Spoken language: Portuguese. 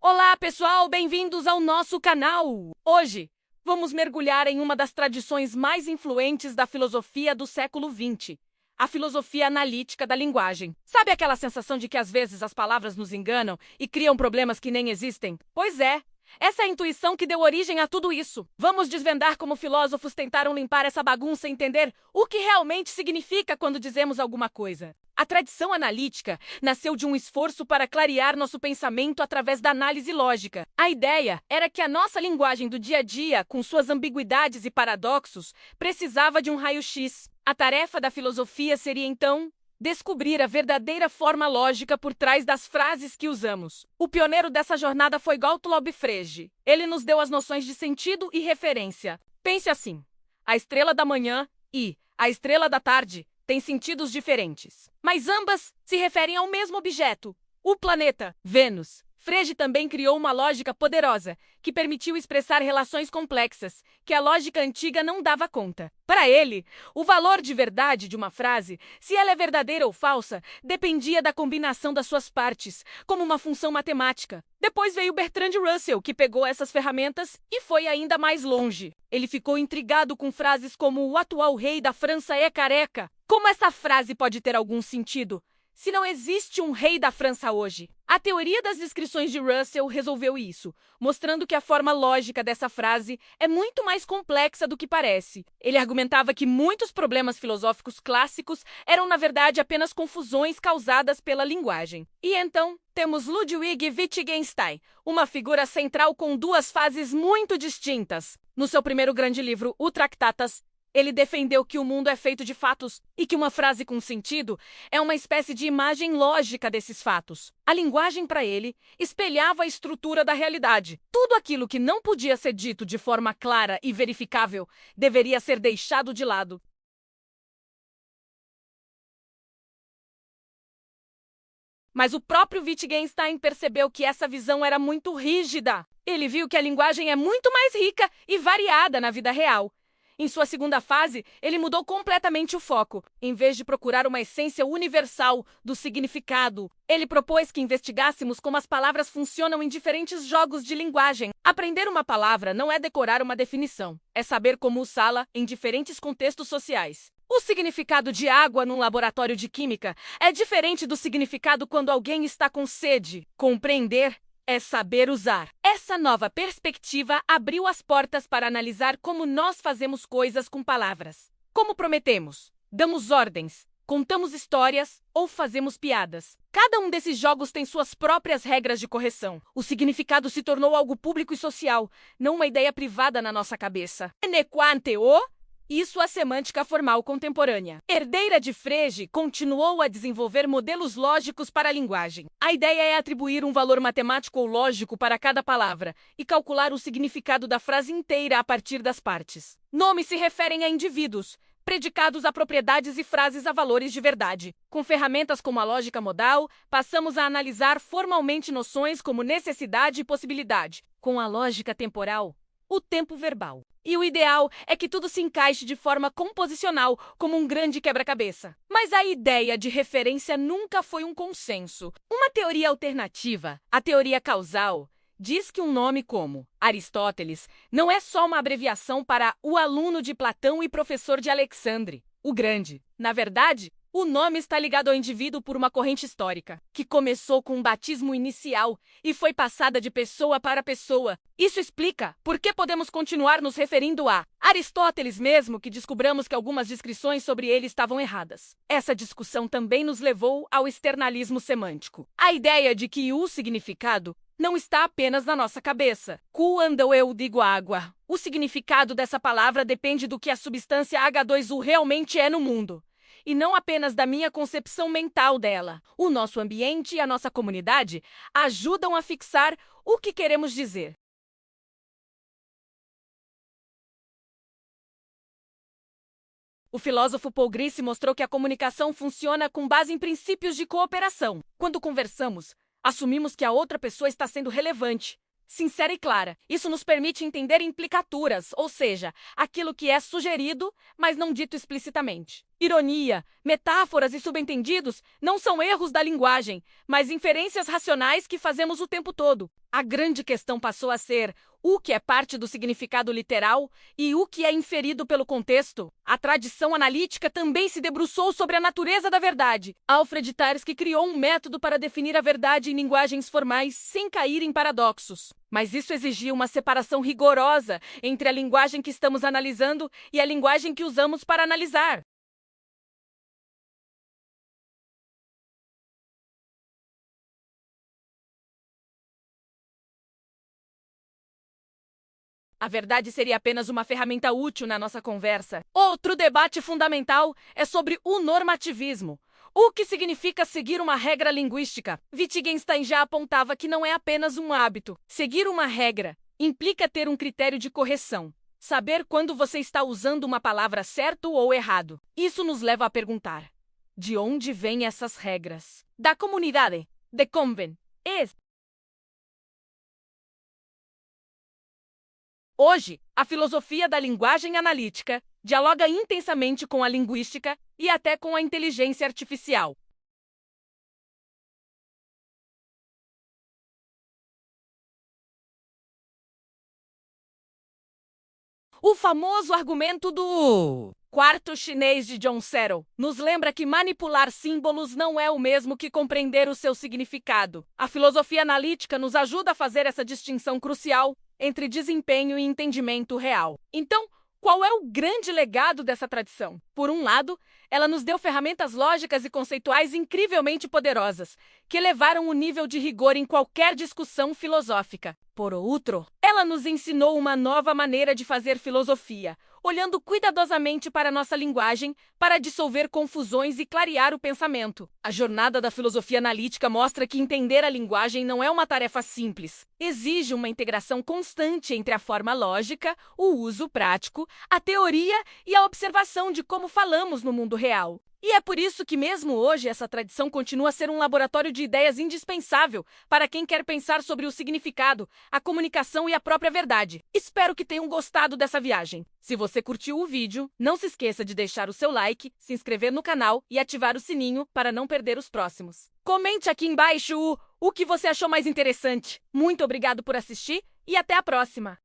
Olá, pessoal! Bem-vindos ao nosso canal! Hoje, vamos mergulhar em uma das tradições mais influentes da filosofia do século XX, a filosofia analítica da linguagem. Sabe aquela sensação de que às vezes as palavras nos enganam e criam problemas que nem existem? Pois é, essa é a intuição que deu origem a tudo isso. Vamos desvendar como filósofos tentaram limpar essa bagunça e entender o que realmente significa quando dizemos alguma coisa. A tradição analítica nasceu de um esforço para clarear nosso pensamento através da análise lógica. A ideia era que a nossa linguagem do dia a dia, com suas ambiguidades e paradoxos, precisava de um raio-x. A tarefa da filosofia seria, então, descobrir a verdadeira forma lógica por trás das frases que usamos. O pioneiro dessa jornada foi Gottlob Frege. Ele nos deu as noções de sentido e referência. Pense assim: a estrela da manhã e a estrela da tarde têm sentidos diferentes, mas ambas se referem ao mesmo objeto, o planeta Vênus. Frege também criou uma lógica poderosa, que permitiu expressar relações complexas, que a lógica antiga não dava conta. Para ele, o valor de verdade de uma frase, se ela é verdadeira ou falsa, dependia da combinação das suas partes, como uma função matemática. Depois veio Bertrand Russell, que pegou essas ferramentas e foi ainda mais longe. Ele ficou intrigado com frases como "o atual rei da França é careca". Como essa frase pode ter algum sentido se não existe um rei da França hoje? A teoria das descrições de Russell resolveu isso, mostrando que a forma lógica dessa frase é muito mais complexa do que parece. Ele argumentava que muitos problemas filosóficos clássicos eram, na verdade, apenas confusões causadas pela linguagem. E então, temos Ludwig Wittgenstein, uma figura central com duas fases muito distintas. No seu primeiro grande livro, O Tractatus, ele defendeu que o mundo é feito de fatos e que uma frase com sentido é uma espécie de imagem lógica desses fatos. A linguagem, para ele, espelhava a estrutura da realidade. Tudo aquilo que não podia ser dito de forma clara e verificável deveria ser deixado de lado. Mas o próprio Wittgenstein percebeu que essa visão era muito rígida. Ele viu que a linguagem é muito mais rica e variada na vida real. Em sua segunda fase, ele mudou completamente o foco. Em vez de procurar uma essência universal do significado, ele propôs que investigássemos como as palavras funcionam em diferentes jogos de linguagem. Aprender uma palavra não é decorar uma definição, é saber como usá-la em diferentes contextos sociais. O significado de água num laboratório de química é diferente do significado quando alguém está com sede. Compreender é saber usar. Essa nova perspectiva abriu as portas para analisar como nós fazemos coisas com palavras. Como prometemos, damos ordens, contamos histórias ou fazemos piadas. Cada um desses jogos tem suas próprias regras de correção. O significado se tornou algo público e social, não uma ideia privada na nossa cabeça. Isso a semântica formal contemporânea. Herdeira de Frege, continuou a desenvolver modelos lógicos para a linguagem. A ideia é atribuir um valor matemático ou lógico para cada palavra e calcular o significado da frase inteira a partir das partes. Nomes se referem a indivíduos, predicados a propriedades e frases a valores de verdade. Com ferramentas como a lógica modal, passamos a analisar formalmente noções como necessidade e possibilidade. Com a lógica temporal, o tempo verbal. E o ideal é que tudo se encaixe de forma composicional, como um grande quebra-cabeça. Mas a ideia de referência nunca foi um consenso. Uma teoria alternativa, a teoria causal, diz que um nome como Aristóteles não é só uma abreviação para o aluno de Platão e professor de Alexandre, o Grande. Na verdade, o nome está ligado ao indivíduo por uma corrente histórica, que começou com um batismo inicial e foi passada de pessoa para pessoa. Isso explica por que podemos continuar nos referindo a Aristóteles mesmo que descobramos que algumas descrições sobre ele estavam erradas. Essa discussão também nos levou ao externalismo semântico. A ideia de que o significado não está apenas na nossa cabeça. Quando eu digo água, o significado dessa palavra depende do que a substância H2O realmente é no mundo, e não apenas da minha concepção mental dela. O nosso ambiente e a nossa comunidade ajudam a fixar o que queremos dizer. O filósofo Paul Grice mostrou que a comunicação funciona com base em princípios de cooperação. Quando conversamos, assumimos que a outra pessoa está sendo relevante, sincera e clara. Isso nos permite entender implicaturas, ou seja, aquilo que é sugerido, mas não dito explicitamente. Ironia, metáforas e subentendidos não são erros da linguagem, mas inferências racionais que fazemos o tempo todo. A grande questão passou a ser o que é parte do significado literal e o que é inferido pelo contexto. A tradição analítica também se debruçou sobre a natureza da verdade. Alfred Tarski criou um método para definir a verdade em linguagens formais sem cair em paradoxos. Mas isso exigia uma separação rigorosa entre a linguagem que estamos analisando e a linguagem que usamos para analisar. A verdade seria apenas uma ferramenta útil na nossa conversa. Outro debate fundamental é sobre o normativismo. O que significa seguir uma regra linguística? Wittgenstein já apontava que não é apenas um hábito. Seguir uma regra implica ter um critério de correção. Saber quando você está usando uma palavra certo ou errado. Isso nos leva a perguntar: de onde vêm essas regras? Da comunidade, de conven. Hoje, a filosofia da linguagem analítica dialoga intensamente com a linguística e até com a inteligência artificial. O famoso argumento do quarto chinês de John Searle nos lembra que manipular símbolos não é o mesmo que compreender o seu significado. A filosofia analítica nos ajuda a fazer essa distinção crucial entre desempenho e entendimento real. Então, qual é o grande legado dessa tradição? Por um lado, ela nos deu ferramentas lógicas e conceituais incrivelmente poderosas, que elevaram o nível de rigor em qualquer discussão filosófica. Por outro, ela nos ensinou uma nova maneira de fazer filosofia, olhando cuidadosamente para nossa linguagem para dissolver confusões e clarear o pensamento. A jornada da filosofia analítica mostra que entender a linguagem não é uma tarefa simples. Exige uma integração constante entre a forma lógica, o uso prático, a teoria e a observação de como falamos no mundo real. E é por isso que mesmo hoje essa tradição continua a ser um laboratório de ideias indispensável para quem quer pensar sobre o significado, a comunicação e a própria verdade. Espero que tenham gostado dessa viagem. Se você curtiu o vídeo, não se esqueça de deixar o seu like, se inscrever no canal e ativar o sininho para não perder os próximos. Comente aqui embaixo o que você achou mais interessante. Muito obrigado por assistir e até a próxima!